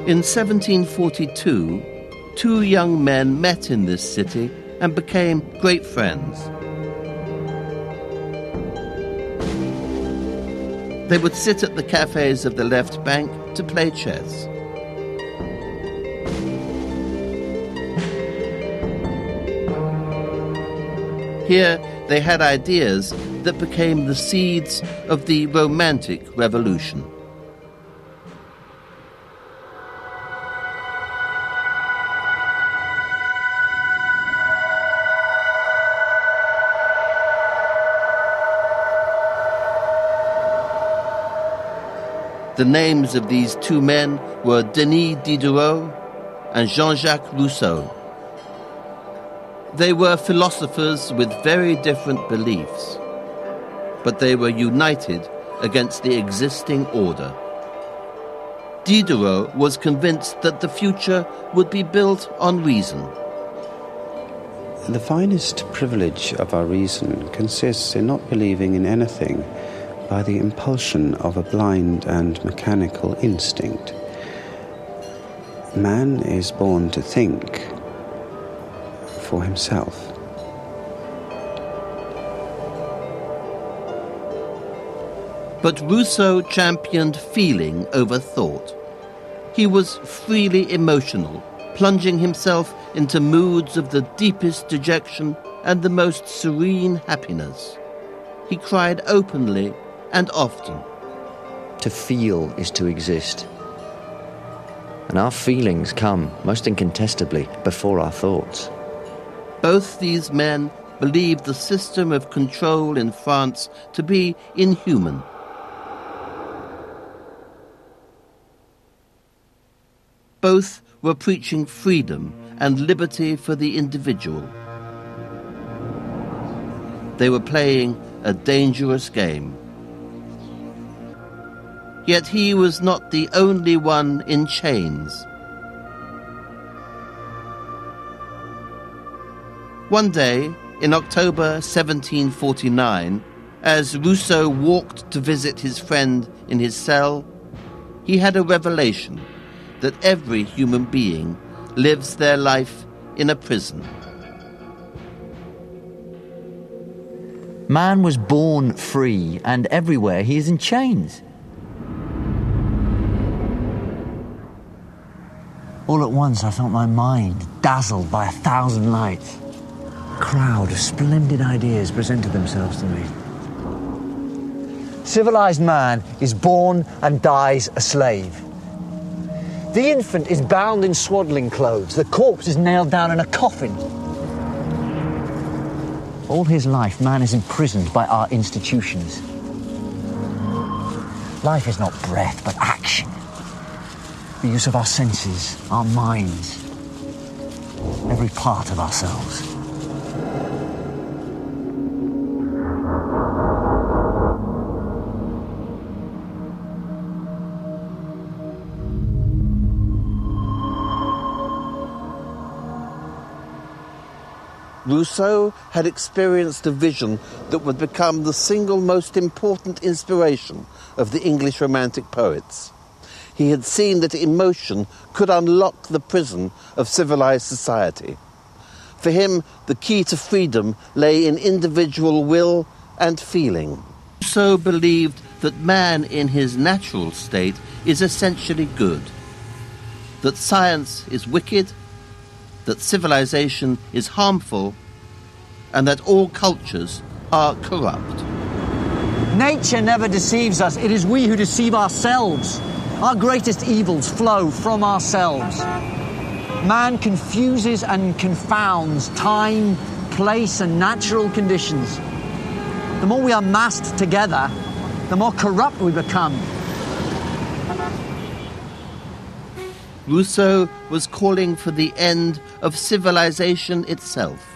In 1742, two young men met in this city and became great friends. They would sit at the cafes of the left bank to play chess. Here, they had ideas that became the seeds of the Romantic Revolution. The names of these two men were Denis Diderot and Jean-Jacques Rousseau. They were philosophers with very different beliefs, but they were united against the existing order. Diderot was convinced that the future would be built on reason. The finest privilege of our reason consists in not believing in anything by the impulsion of a blind and mechanical instinct. Man is born to think for himself. But Rousseau championed feeling over thought. He was freely emotional, plunging himself into moods of the deepest dejection and the most serene happiness. He cried openly and often. To feel is to exist. And our feelings come, most incontestably, before our thoughts. Both these men believed the system of control in France to be inhuman. Both were preaching freedom and liberty for the individual. They were playing a dangerous game. Yet he was not the only one in chains. One day, in October 1749, as Rousseau walked to visit his friend in his cell, he had a revelation that every human being lives their life in a prison. Man was born free, and everywhere he is in chains. All at once I felt my mind dazzled by 1,000 lights. A crowd of splendid ideas presented themselves to me. Civilized man is born and dies a slave. The infant is bound in swaddling clothes. The corpse is nailed down in a coffin. All his life, man is imprisoned by our institutions. Life is not breath, but action. The use of our senses, our minds, every part of ourselves. Rousseau had experienced a vision that would become the single most important inspiration of the English Romantic poets. He had seen that emotion could unlock the prison of civilized society. For him, the key to freedom lay in individual will and feeling. Rousseau believed that man in his natural state is essentially good, that science is wicked, that civilization is harmful, and that all cultures are corrupt. Nature never deceives us. It is we who deceive ourselves. Our greatest evils flow from ourselves. Man confuses and confounds time, place, and natural conditions. The more we are massed together, the more corrupt we become. Rousseau was calling for the end of civilization itself.